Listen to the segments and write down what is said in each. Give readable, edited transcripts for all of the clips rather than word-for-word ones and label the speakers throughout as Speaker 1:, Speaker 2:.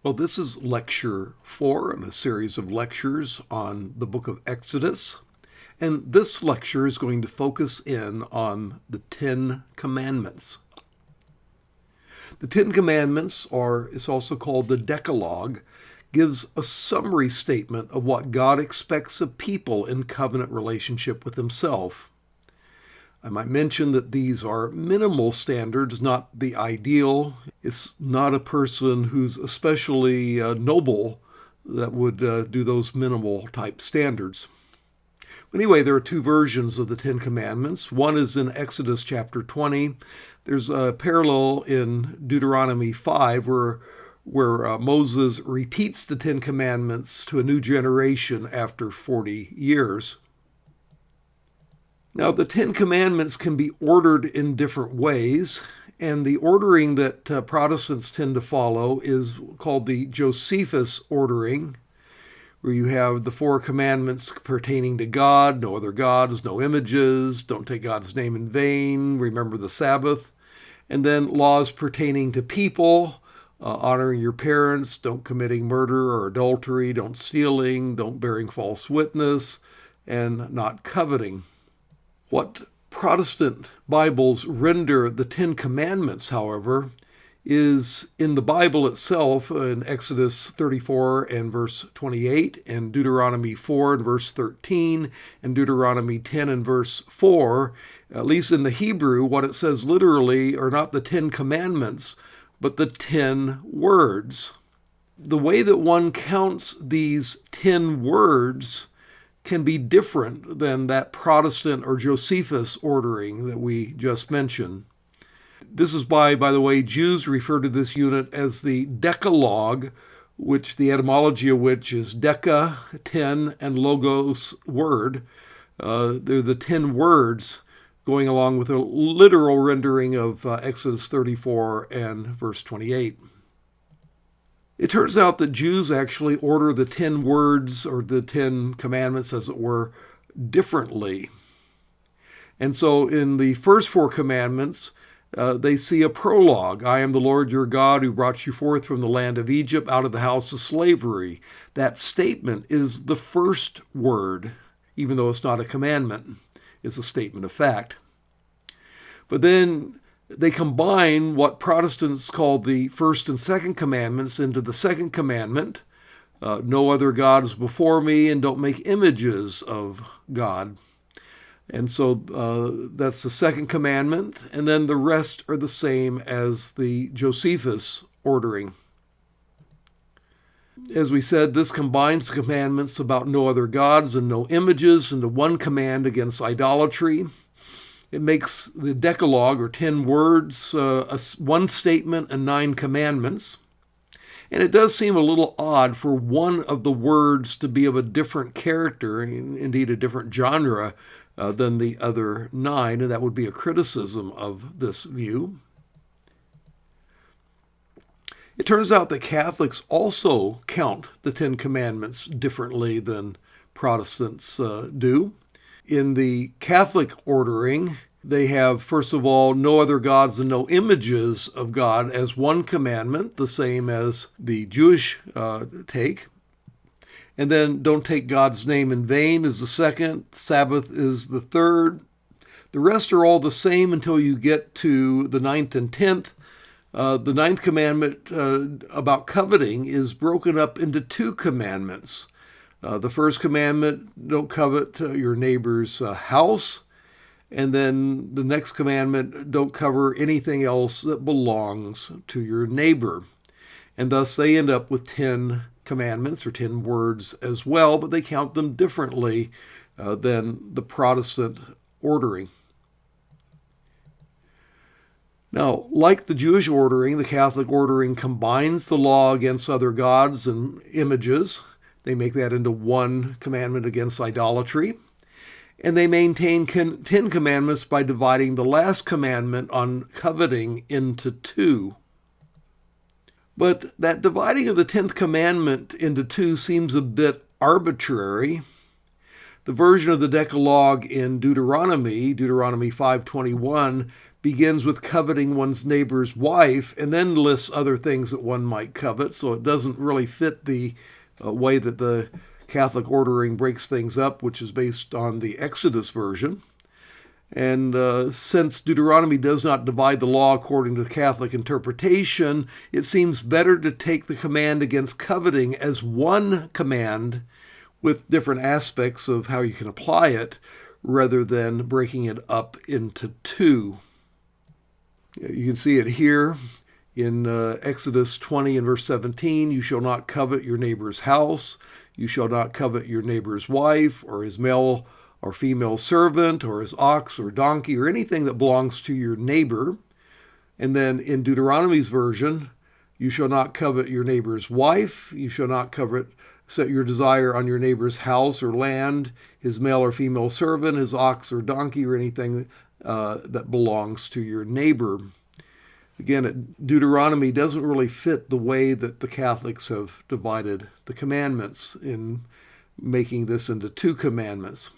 Speaker 1: Well, this is lecture 4 in a series of lectures on the book of Exodus. And this lecture is going to focus in on the 10 Commandments. The 10 Commandments, or it's also called the Decalogue, gives a summary statement of what God expects of people in covenant relationship with himself. I might mention that these are minimal standards, not the ideal. It's not a person who's especially noble that would do those minimal type standards. Anyway, there are two versions of the Ten Commandments. One is in Exodus chapter 20. There's a parallel in Deuteronomy 5 where Moses repeats the Ten Commandments to a new generation after 40 years. Now, the Ten Commandments can be ordered in different ways, and the ordering that Protestants tend to follow is called the Josephus ordering, where you have the 4 commandments pertaining to God: no other gods, no images, don't take God's name in vain, remember the Sabbath, and then laws pertaining to people, honoring your parents, don't committing murder or adultery, don't stealing, don't bearing false witness, and not coveting. What Protestant Bibles render the 10 Commandments, however, is in the Bible itself, in Exodus 34 and verse 28, and Deuteronomy 4 and verse 13, and Deuteronomy 10 and verse 4. At least in the Hebrew, what it says literally are not the 10 Commandments, but the 10 words. The way that one counts these 10 words can be different than that Protestant or Josephus ordering that we just mentioned. This is by the way, Jews refer to this unit as the Decalogue, which the etymology of which is deca, 10, and logos, word. They're the 10 words going along with a literal rendering of Exodus 34 and verse 28. It turns out that Jews actually order the 10 words, or the 10 commandments, as it were, differently. And so in the first 4 commandments, they see a prologue. I am the Lord your God who brought you forth from the land of Egypt out of the house of slavery. That statement is the first word, even though it's not a commandment. It's a statement of fact. But then they combine what Protestants call the first and second commandments into the second commandment. No other gods before me, and don't make images of God. And so that's the second commandment. And then the rest are the same as the Josephus ordering. As we said, this combines the commandments about no other gods and no images into one command against idolatry. It makes the Decalogue, or 10 words, one statement and 9 commandments. And it does seem a little odd for one of the words to be of a different character, indeed a different genre, than the other 9, and that would be a criticism of this view. It turns out that Catholics also count the 10 Commandments differently than Protestants do. In the Catholic ordering, they have, first of all, no other gods and no images of God as one commandment, the same as the Jewish take. And then don't take God's name in vain is the second. Sabbath is the third. The rest are all the same until you get to the 9th and 10th. The 9th commandment about coveting is broken up into 2 commandments. The first commandment, don't covet your neighbor's house. And then the next commandment, don't cover anything else that belongs to your neighbor. And thus they end up with 10 commandments, or 10 words as well, but they count them differently than the Protestant ordering. Now, like the Jewish ordering, the Catholic ordering combines the law against other gods and images. They make that into one commandment against idolatry. And they maintain 10 commandments by dividing the last commandment on coveting into 2. But that dividing of the 10th commandment into 2 seems a bit arbitrary. The version of the Decalogue in Deuteronomy 5:21, begins with coveting one's neighbor's wife and then lists other things that one might covet. So it doesn't really fit the way that the Catholic ordering breaks things up, which is based on the Exodus version. And since Deuteronomy does not divide the law according to Catholic interpretation, it seems better to take the command against coveting as one command with different aspects of how you can apply it, rather than breaking it up into two. You can see it here in Exodus 20 and verse 17. You shall not covet your neighbor's house. You shall not covet your neighbor's wife, or his male or female servant, or his ox or donkey, or anything that belongs to your neighbor. And then in Deuteronomy's version, you shall not covet your neighbor's wife. You shall not set your desire on your neighbor's house or land, his male or female servant, his ox or donkey, or anything that belongs to your neighbor. Again, Deuteronomy doesn't really fit the way that the Catholics have divided the commandments in making this into two commandments.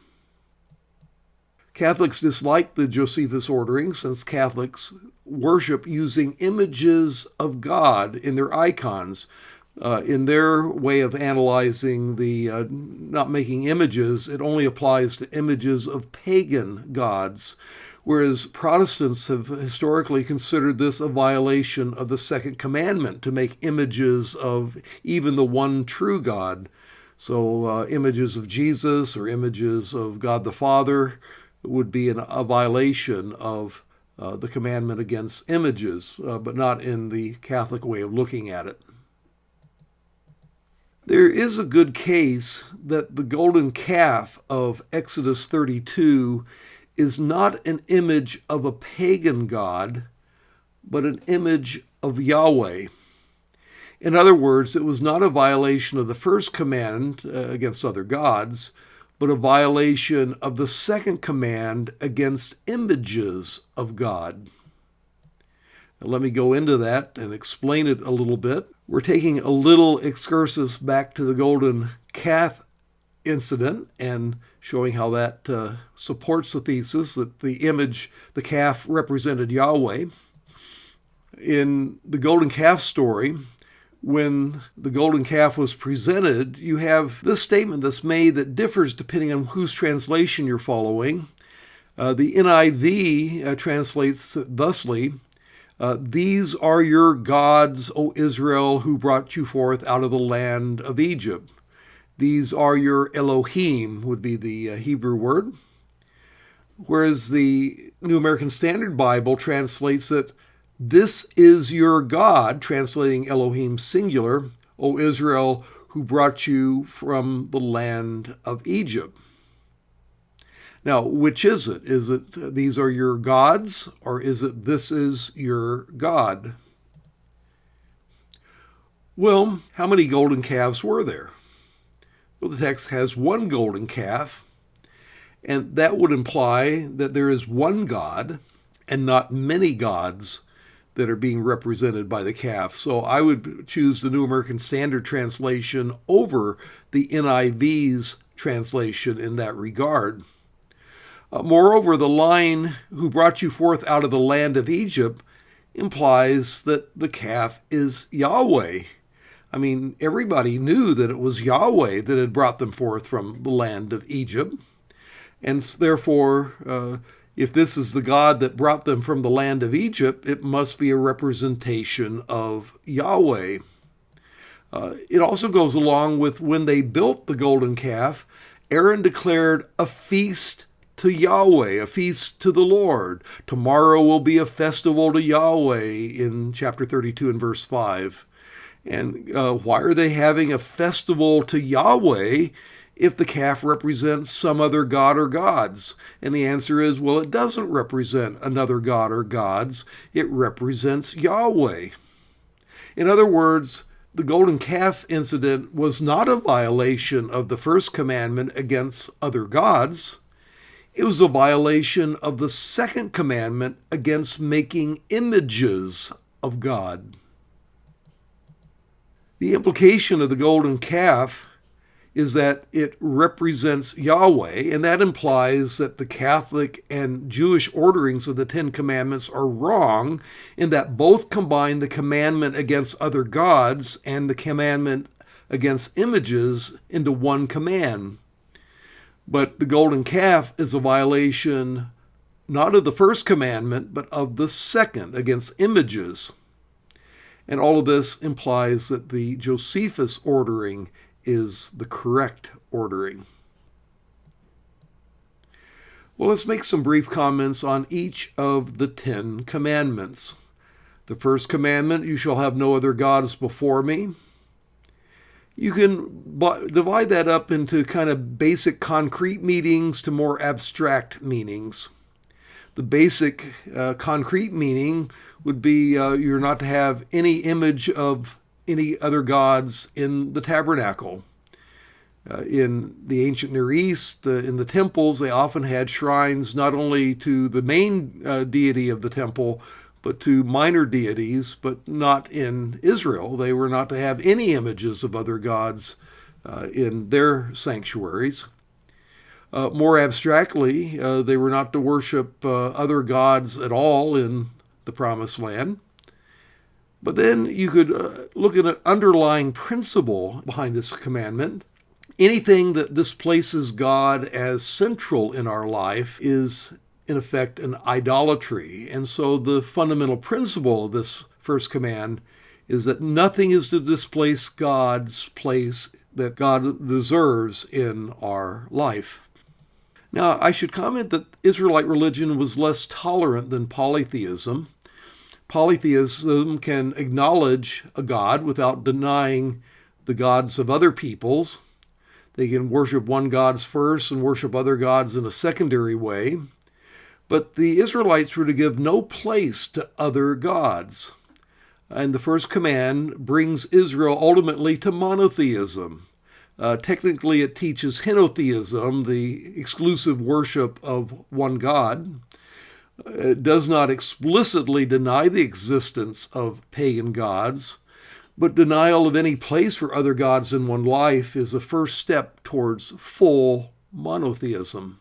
Speaker 1: Catholics dislike the Josephus ordering since Catholics worship using images of God in their icons. In their way of analyzing the not making images, it only applies to images of pagan gods, whereas Protestants have historically considered this a violation of the second commandment to make images of even the one true God. So images of Jesus or images of God the Father would be a violation of the commandment against images, but not in the Catholic way of looking at it. There is a good case that the golden calf of Exodus 32 is not an image of a pagan god, but an image of Yahweh. In other words, it was not a violation of the first command against other gods, but a violation of the second command against images of God. Now, let me go into that and explain it a little bit. We're taking a little excursus back to the golden calf incident and showing how that supports the thesis that the calf represented Yahweh. In the golden calf story, when the golden calf was presented, you have this statement that's made that differs depending on whose translation you're following. The NIV translates it thusly: "These are your gods, O Israel, who brought you forth out of the land of Egypt." These are your Elohim would be the Hebrew word. Whereas the New American Standard Bible translates it, "This is your God," translating Elohim singular, "O Israel, who brought you from the land of Egypt." Now, which is it? Is it "these are your gods," or is it "this is your God"? Well, how many golden calves were there? Well, the text has one golden calf, and that would imply that there is one God and not many gods that are being represented by the calf. So I would choose the New American Standard Translation over the NIV's translation in that regard. Moreover, the line, "who brought you forth out of the land of Egypt," implies that the calf is Yahweh. I mean, everybody knew that it was Yahweh that had brought them forth from the land of Egypt. And therefore, if this is the God that brought them from the land of Egypt, it must be a representation of Yahweh. It also goes along with when they built the golden calf, Aaron declared a feast to Yahweh, a feast to the Lord. Tomorrow will be a festival to Yahweh in chapter 32 and verse 5. And why are they having a festival to Yahweh if the calf represents some other god or gods? And the answer is, well, it doesn't represent another god or gods. It represents Yahweh. In other words, the golden calf incident was not a violation of the first commandment against other gods. It was a violation of the second commandment against making images of God. The implication of the golden calf is that it represents Yahweh, and that implies that the Catholic and Jewish orderings of the Ten Commandments are wrong in that both combine the commandment against other gods and the commandment against images into one command. But the golden calf is a violation not of the first commandment, but of the second, against images. And all of this implies that the Josephus ordering is the correct ordering. Well, let's make some brief comments on each of the 10 commandments. The first commandment, you shall have no other gods before me. You can divide that up into kind of basic concrete meanings to more abstract meanings. The basic concrete meaning would be you're not to have any image of any other gods in the tabernacle. In the ancient Near East, in the temples, they often had shrines not only to the main deity of the temple, but to minor deities, but not in Israel. They were not to have any images of other gods in their sanctuaries. More abstractly, they were not to worship other gods at all in the Promised Land. But then you could look at an underlying principle behind this commandment. Anything that displaces God as central in our life is, in effect, an idolatry. And so the fundamental principle of this first command is that nothing is to displace God's place that God deserves in our life. Now, I should comment that Israelite religion was less tolerant than polytheism. Polytheism can acknowledge a God without denying the gods of other peoples. They can worship one God first and worship other gods in a secondary way. But the Israelites were to give no place to other gods. And the first command brings Israel ultimately to monotheism. Technically, it teaches henotheism, the exclusive worship of one God. It does not explicitly deny the existence of pagan gods, but denial of any place for other gods in one life is a first step towards full monotheism.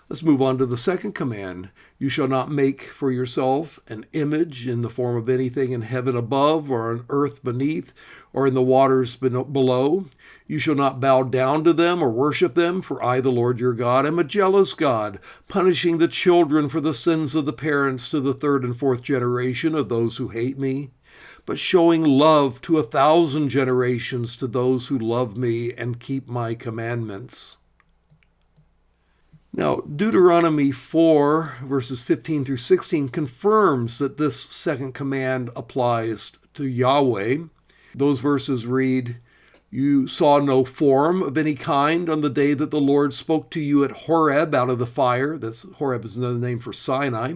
Speaker 1: Let's move on to the second command. You shall not make for yourself an image in the form of anything in heaven above, or on earth beneath, or in the waters below. You shall not bow down to them or worship them, for I, the Lord your God, am a jealous God, punishing the children for the sins of the parents to the third and fourth generation of those who hate me, but showing love to 1,000 generations to those who love me and keep my commandments. Now, Deuteronomy 4, verses 15 through 16, confirms that this second command applies to Yahweh. Those verses read, You saw no form of any kind on the day that the Lord spoke to you at Horeb out of the fire. Horeb is another name for Sinai.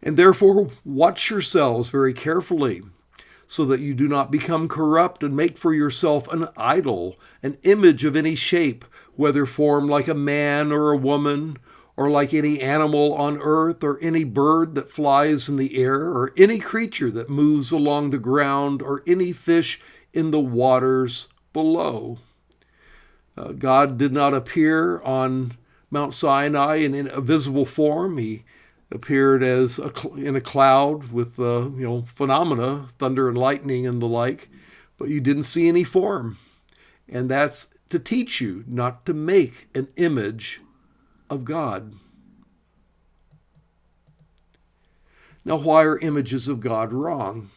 Speaker 1: And therefore, watch yourselves very carefully, so that you do not become corrupt and make for yourself an idol, an image of any shape, whether formed like a man or a woman, or like any animal on earth, or any bird that flies in the air, or any creature that moves along the ground, or any fish in the waters below. God did not appear on Mount Sinai in a visible form. He appeared in a cloud with phenomena, thunder and lightning and the like, but you didn't see any form. And that's to teach you not to make an image of God. Now, why are images of God wrong?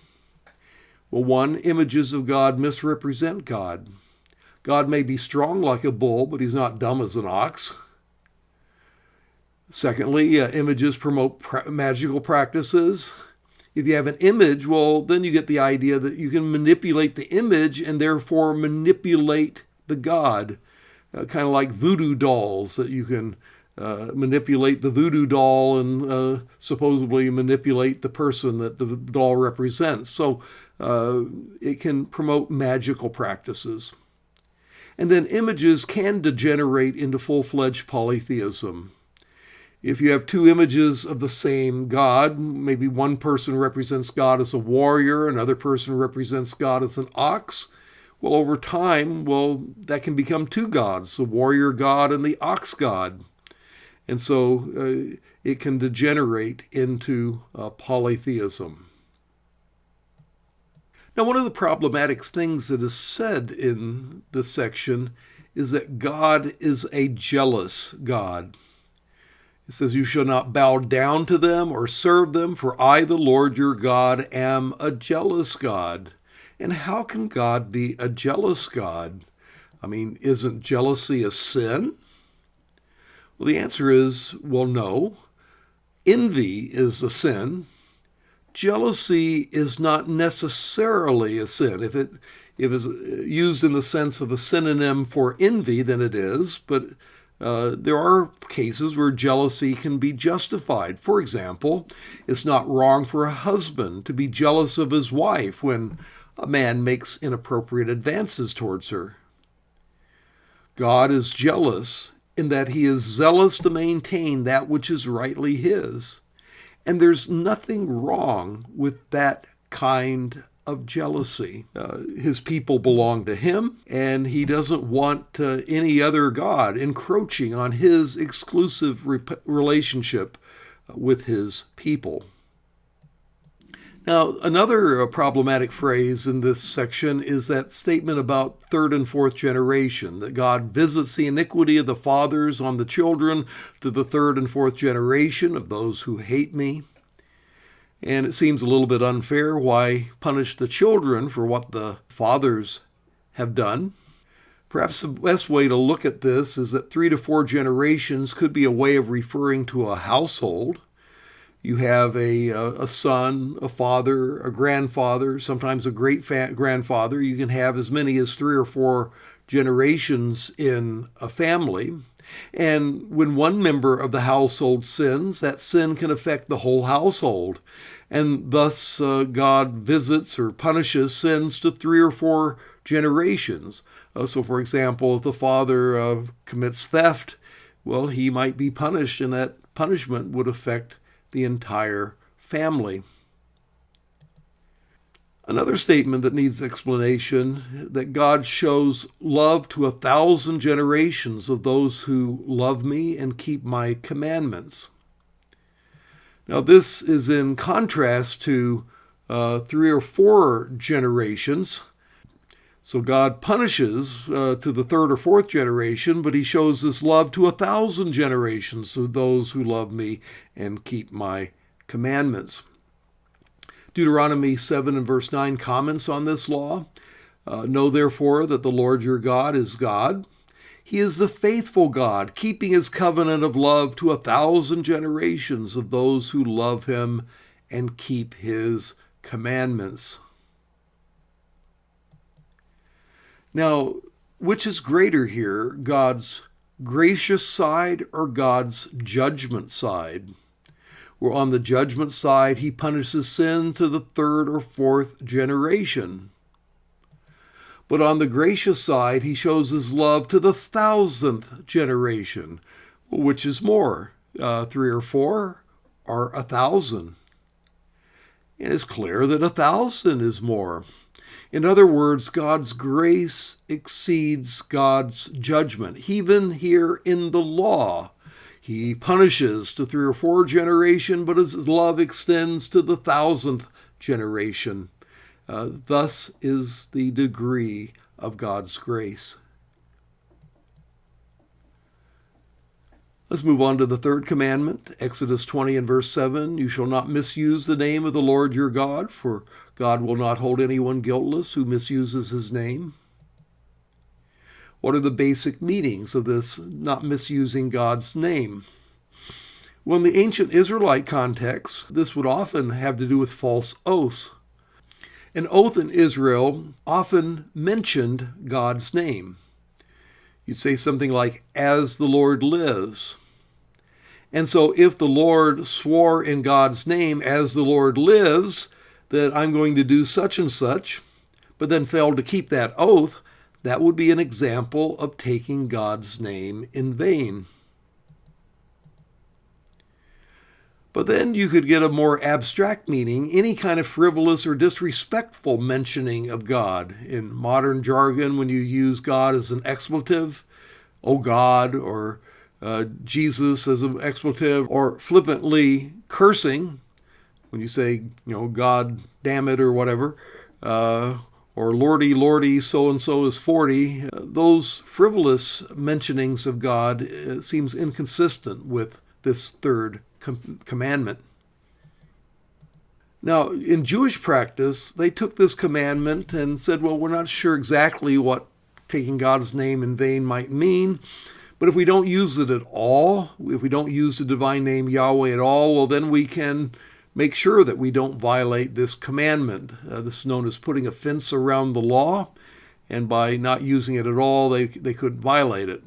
Speaker 1: Well, one, images of God misrepresent God. God may be strong like a bull, but he's not dumb as an ox. Secondly, images promote magical practices. If you have an image, well, then you get the idea that you can manipulate the image and therefore manipulate the God, kind of like voodoo dolls, that you can manipulate the voodoo doll and supposedly manipulate the person that the doll represents. So it can promote magical practices. And then images can degenerate into full-fledged polytheism. If you have two images of the same God, maybe one person represents God as a warrior, another person represents God as an ox, Well, over time, that can become two gods, the warrior god and the ox god. And so it can degenerate into polytheism. Now, one of the problematic things that is said in this section is that God is a jealous God. It says, "You shall not bow down to them or serve them, for I, the Lord your God, am a jealous God." And how can God be a jealous God? I mean, isn't jealousy a sin? Well, the answer is, no. Envy is a sin. Jealousy is not necessarily a sin. If it's used in the sense of a synonym for envy, then it is. But there are cases where jealousy can be justified. For example, it's not wrong for a husband to be jealous of his wife when a man makes inappropriate advances towards her. God is jealous in that he is zealous to maintain that which is rightly his. And there's nothing wrong with that kind of jealousy. His people belong to him, and he doesn't want any other god encroaching on his exclusive relationship with his people. Now, another problematic phrase in this section is that statement about third and fourth generation, that God visits the iniquity of the fathers on the children to the third and fourth generation of those who hate me. And it seems a little bit unfair. Why punish the children for what the fathers have done? Perhaps the best way to look at this is that 3 to 4 generations could be a way of referring to a household. You have a son, a father, a grandfather, sometimes a great-grandfather. You can have as many as 3 or 4 generations in a family. And when one member of the household sins, that sin can affect the whole household. And thus God visits or punishes sins to 3 or 4 generations. So, for example, if the father commits theft, he might be punished, and that punishment would affect the entire family. Another statement that needs explanation, that God shows love to 1,000 generations of those who love me and keep my commandments. Now, this is in contrast to 3 or 4 generations. So God punishes to the 3rd or 4th generation, but he shows this love to 1,000 generations of those who love me and keep my commandments. Deuteronomy 7 and verse 9 comments on this law. Know therefore that the Lord your God is God. He is the faithful God, keeping his covenant of love to 1,000 generations of those who love him and keep his commandments. Now, which is greater here, God's gracious side or God's judgment side? Where on the judgment side, he punishes sin to the 3rd or 4th generation. But on the gracious side, he shows his love to the 1,000th generation. Which is more, 3 or 4 or 1,000? And it's clear that 1,000 is more. In other words, God's grace exceeds God's judgment. Even here in the law, he punishes to 3 or 4 generations, but his love extends to the 1,000th generation. Thus is the degree of God's grace. Let's move on to the 3rd commandment, Exodus 20 and verse 7. You shall not misuse the name of the Lord your God, for God will not hold anyone guiltless who misuses his name. What are the basic meanings of this not misusing God's name? Well, in the ancient Israelite context, this would often have to do with false oaths. An oath in Israel often mentioned God's name. You'd say something like, "As the Lord lives." And so if the Lord swore in God's name, "As the Lord lives," that I'm going to do such and such, but then failed to keep that oath, that would be an example of taking God's name in vain. But then you could get a more abstract meaning, any kind of frivolous or disrespectful mentioning of God. In modern jargon, when you use God as an expletive, oh God, or Jesus as an expletive, or flippantly cursing, when you say, God damn it or whatever, or Lordy, Lordy, so-and-so is 40, those frivolous mentionings of God seems inconsistent with this third commandment. Now, in Jewish practice, they took this commandment and said, well, we're not sure exactly what taking God's name in vain might mean, but if we don't use it at all, if we don't use the divine name Yahweh at all, well, then we can make sure that we don't violate this commandment. This is known as putting a fence around the law, and by not using it at all, they could violate it.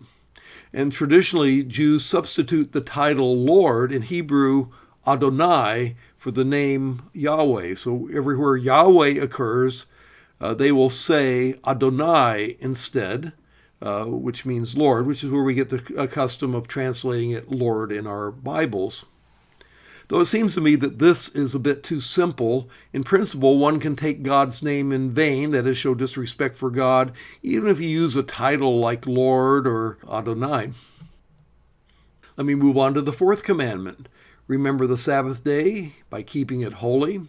Speaker 1: And traditionally, Jews substitute the title Lord in Hebrew Adonai for the name Yahweh. So everywhere Yahweh occurs, they will say Adonai instead, which means Lord, which is where we get the custom of translating it Lord in our Bibles. Though it seems to me that this is a bit too simple. In principle, one can take God's name in vain, that is, show disrespect for God, even if you use a title like Lord or Adonai. Let me move on to the fourth commandment. Remember the Sabbath day by keeping it holy.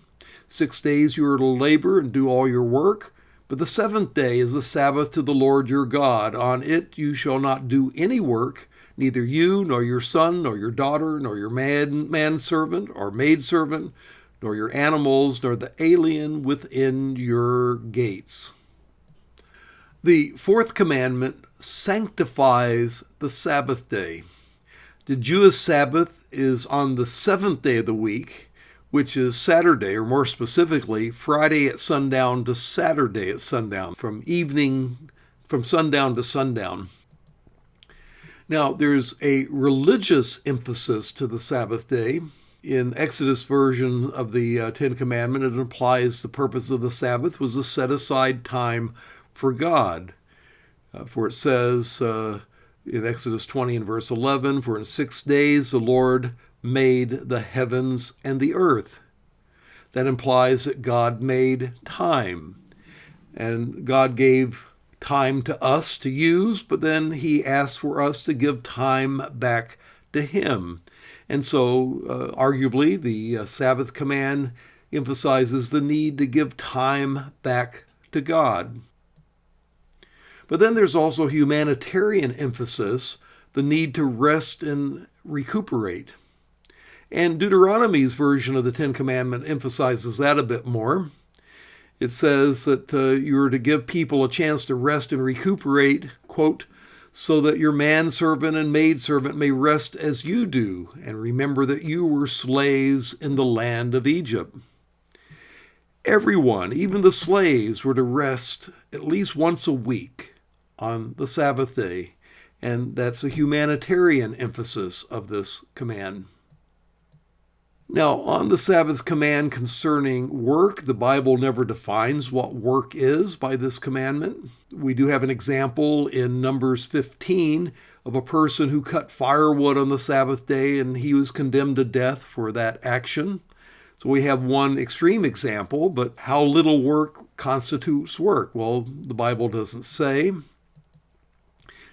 Speaker 1: 6 days you are to labor and do all your work, but the seventh day is a Sabbath to the Lord your God. On it you shall not do any work, neither you, nor your son, nor your daughter, nor your manservant or maidservant, nor your animals, nor the alien within your gates. The fourth commandment sanctifies the Sabbath day. The Jewish Sabbath is on the seventh day of the week, which is Saturday, or more specifically, Friday at sundown to Saturday at sundown, from sundown to sundown. Now, there's a religious emphasis to the Sabbath day. In Exodus version of the Ten Commandments, it implies the purpose of the Sabbath was a set-aside time for God. For it says in Exodus 20 and verse 11, for in 6 days the Lord made the heavens and the earth. That implies that God made time. And God gave time to us to use, but then he asks for us to give time back to him. And so, arguably, the Sabbath command emphasizes the need to give time back to God. But then there's also humanitarian emphasis, the need to rest and recuperate. And Deuteronomy's version of the Ten Commandments emphasizes that a bit more. It says that you are to give people a chance to rest and recuperate, quote, so that your manservant and maidservant may rest as you do, and remember that you were slaves in the land of Egypt. Everyone, even the slaves, were to rest at least once a week on the Sabbath day, and that's a humanitarian emphasis of this command. Now, on the Sabbath command concerning work, the Bible never defines what work is by this commandment. We do have an example in Numbers 15 of a person who cut firewood on the Sabbath day, and he was condemned to death for that action. So we have one extreme example, but how little work constitutes work? Well, the Bible doesn't say.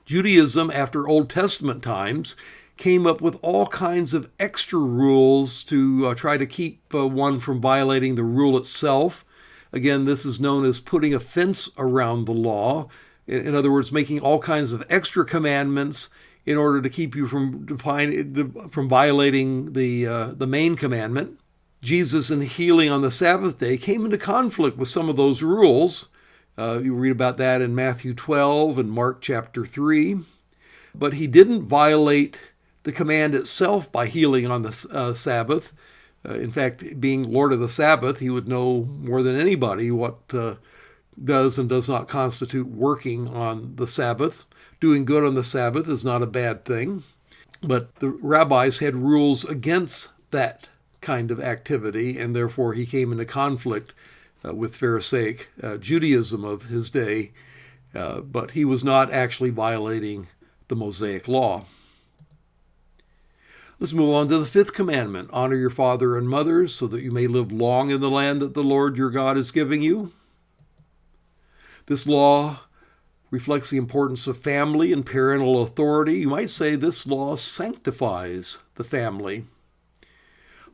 Speaker 1: Judaism, after Old Testament times, came up with all kinds of extra rules to try to keep one from violating the rule itself. Again, this is known as putting a fence around the law. In other words, making all kinds of extra commandments in order to keep you from violating the main commandment. Jesus, in healing on the Sabbath day, came into conflict with some of those rules. You read about that in Matthew 12 and Mark chapter 3. But he didn't violate the command itself by healing on the Sabbath. In fact, being Lord of the Sabbath, he would know more than anybody what does and does not constitute working on the Sabbath. Doing good on the Sabbath is not a bad thing. But the rabbis had rules against that kind of activity, and therefore he came into conflict with Pharisaic Judaism of his day. But he was not actually violating the Mosaic law. Let's move on to the fifth commandment. Honor your father and mother so that you may live long in the land that the Lord your God is giving you. This law reflects the importance of family and parental authority. You might say this law sanctifies the family.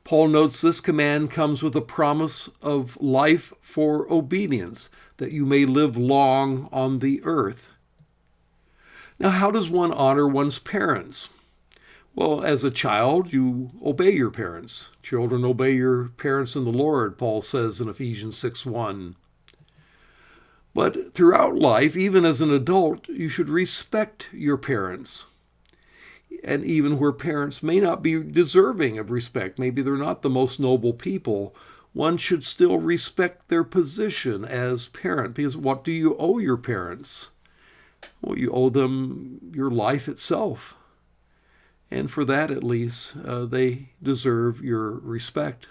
Speaker 1: Paul notes this command comes with a promise of life for obedience, that you may live long on the earth. Now, how does one honor one's parents? Well, as a child, you obey your parents. Children, obey your parents in the Lord, Paul says in Ephesians 6:1. But throughout life, even as an adult, you should respect your parents. And even where parents may not be deserving of respect, maybe they're not the most noble people, one should still respect their position as parent. Because what do you owe your parents? Well, you owe them your life itself. And for that, at least, they deserve your respect.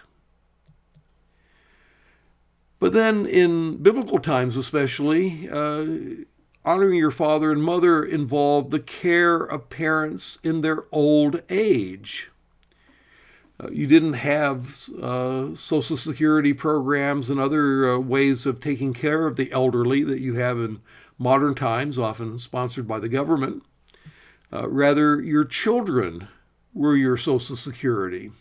Speaker 1: But then in biblical times especially, honoring your father and mother involved the care of parents in their old age. You didn't have Social Security programs and other ways of taking care of the elderly that you have in modern times, often sponsored by the government. Rather, your children were your Social Security.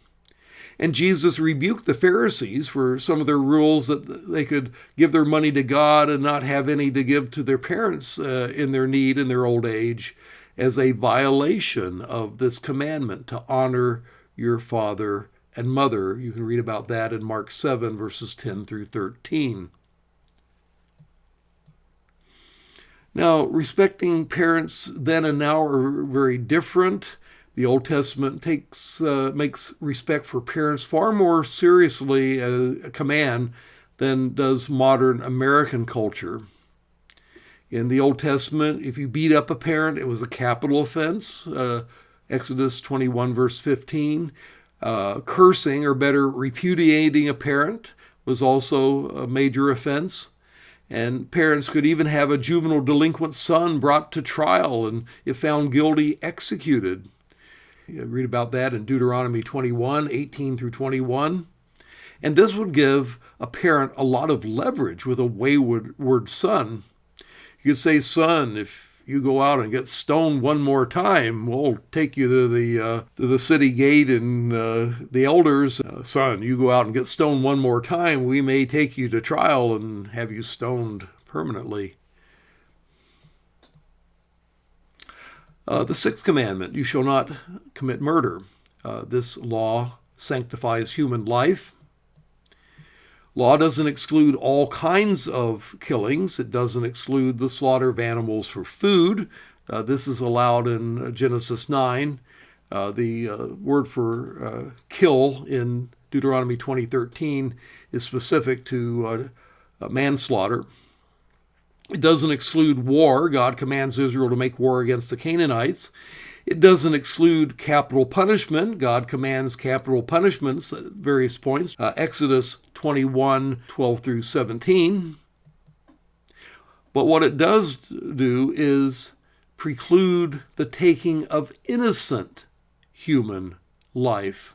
Speaker 1: And Jesus rebuked the Pharisees for some of their rules that they could give their money to God and not have any to give to their parents in their need in their old age, as a violation of this commandment to honor your father and mother. You can read about that in Mark 7, verses 10 through 13. Now, respecting parents then and now are very different. The Old Testament makes respect for parents far more seriously a command than does modern American culture. In the Old Testament, if you beat up a parent, it was a capital offense. Exodus 21, verse 15. Cursing, or better, repudiating a parent was also a major offense. And parents could even have a juvenile delinquent son brought to trial and, if found guilty, executed. You read about that in Deuteronomy 21, 18 through 21. And this would give a parent a lot of leverage with a wayward son. You could say, son, if you go out and get stoned one more time, we'll take you to the city gate and the elders. Son, you go out and get stoned one more time, we may take you to trial and have you stoned permanently. The sixth commandment, you shall not commit murder. This law sanctifies human life. Law doesn't exclude all kinds of killings. It doesn't exclude the slaughter of animals for food. This is allowed in Genesis 9. The word for kill in Deuteronomy 20:13 is specific to manslaughter. It doesn't exclude war. God commands Israel to make war against the Canaanites. It doesn't exclude capital punishment. God commands capital punishments at various points. Exodus 21, 12 through 17. But what it does do is preclude the taking of innocent human life.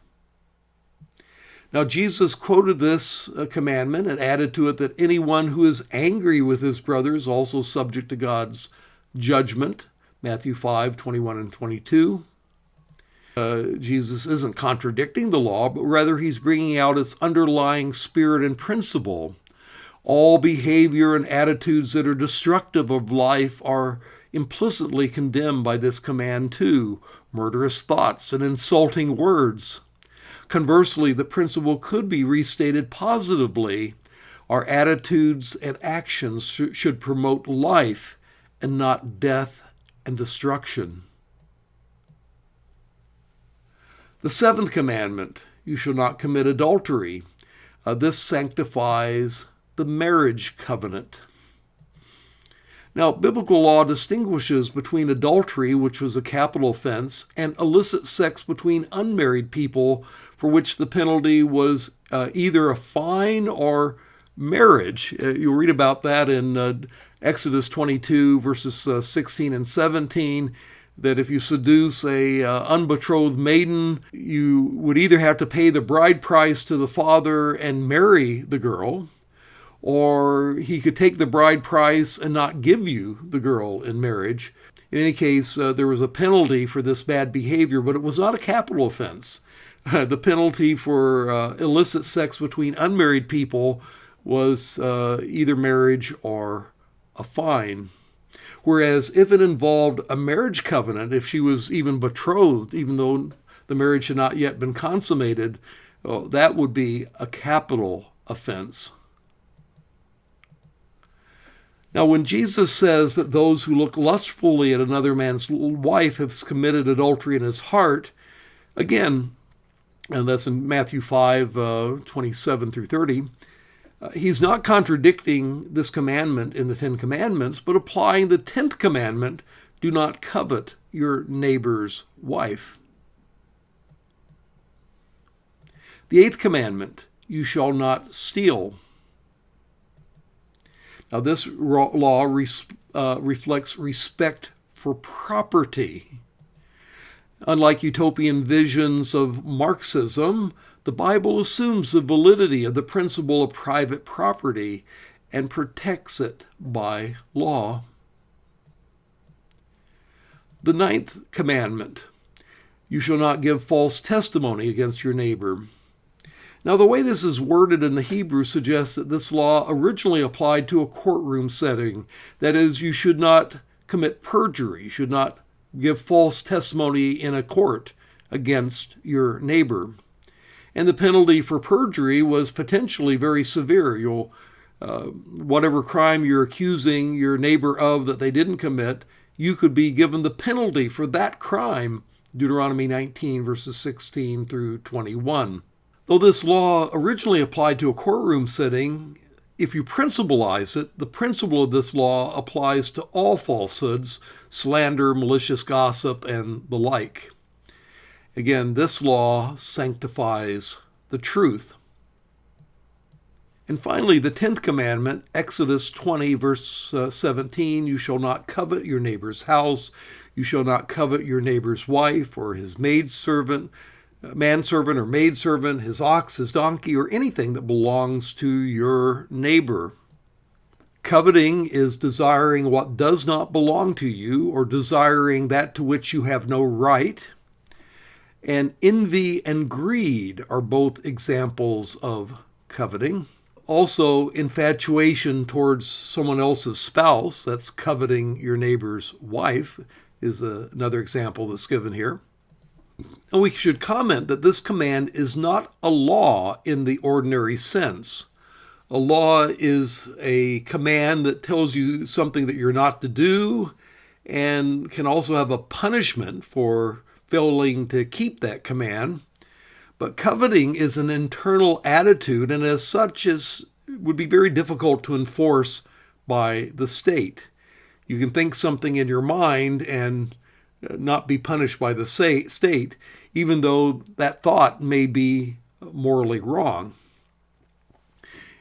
Speaker 1: Now, Jesus quoted this commandment and added to it that anyone who is angry with his brother is also subject to God's judgment. Matthew 5, 21 and 22. Jesus isn't contradicting the law, but rather he's bringing out its underlying spirit and principle. All behavior and attitudes that are destructive of life are implicitly condemned by this command too. Murderous thoughts and insulting words. Conversely, the principle could be restated positively. Our attitudes and actions should promote life and not death and destruction. The seventh commandment, you shall not commit adultery. This sanctifies the marriage covenant. Now, biblical law distinguishes between adultery, which was a capital offense, and illicit sex between unmarried people, for which the penalty was either a fine or marriage. You'll read about that in Exodus 22, verses 16 and 17. that if you seduce a unbetrothed maiden, you would either have to pay the bride price to the father and marry the girl, or he could take the bride price and not give you the girl in marriage. In any case, there was a penalty for this bad behavior, but it was not a capital offense. The penalty for illicit sex between unmarried people was either marriage or a fine. Whereas if it involved a marriage covenant, if she was even betrothed, even though the marriage had not yet been consummated, that would be a capital offense. Now, when Jesus says that those who look lustfully at another man's wife have committed adultery in his heart, again, and that's in Matthew 5:27 through 30, he's not contradicting this commandment in the Ten Commandments, but applying the 10th commandment, do not covet your neighbor's wife. The 8th commandment, you shall not steal. Now, this law reflects respect for property. Unlike utopian visions of Marxism, the Bible assumes the validity of the principle of private property and protects it by law. The 9th commandment, you shall not give false testimony against your neighbor. Now, the way this is worded in the Hebrew suggests that this law originally applied to a courtroom setting. That is, you should not commit perjury. You should not give false testimony in a court against your neighbor. And the penalty for perjury was potentially very severe. Whatever crime you're accusing your neighbor of that they didn't commit, you could be given the penalty for that crime, Deuteronomy 19, verses 16 through 21. Though this law originally applied to a courtroom setting, if you principalize it, the principle of this law applies to all falsehoods, slander, malicious gossip, and the like. Again, this law sanctifies the truth. And finally, the 10th commandment, Exodus 20, verse 17, you shall not covet your neighbor's house, you shall not covet your neighbor's wife or his maidservant, manservant or maidservant, his ox, his donkey, or anything that belongs to your neighbor. Coveting is desiring what does not belong to you or desiring that to which you have no right. And envy and greed are both examples of coveting. Also, infatuation towards someone else's spouse, that's coveting your neighbor's wife, is another example that's given here. And we should comment that this command is not a law in the ordinary sense. A law is a command that tells you something that you're not to do and can also have a punishment for failing to keep that command. But coveting is an internal attitude, and as such would be very difficult to enforce by the state. You can think something in your mind and not be punished by the state, even though that thought may be morally wrong.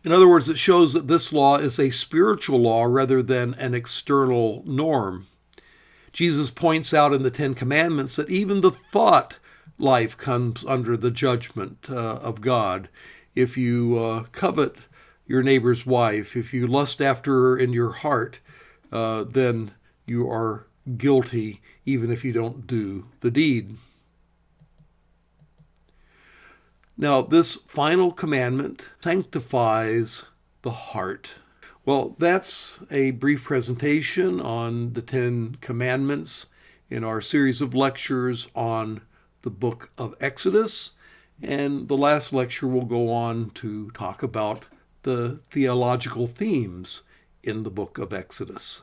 Speaker 1: In other words, it shows that this law is a spiritual law rather than an external norm. Jesus points out in the Ten Commandments that even the thought life comes under the judgment of God. If you covet your neighbor's wife, if you lust after her in your heart, then you are guilty even if you don't do the deed. Now, this final commandment sanctifies the heart. Well, that's a brief presentation on the 10 Commandments in our series of lectures on the book of Exodus. And the last lecture will go on to talk about the theological themes in the book of Exodus.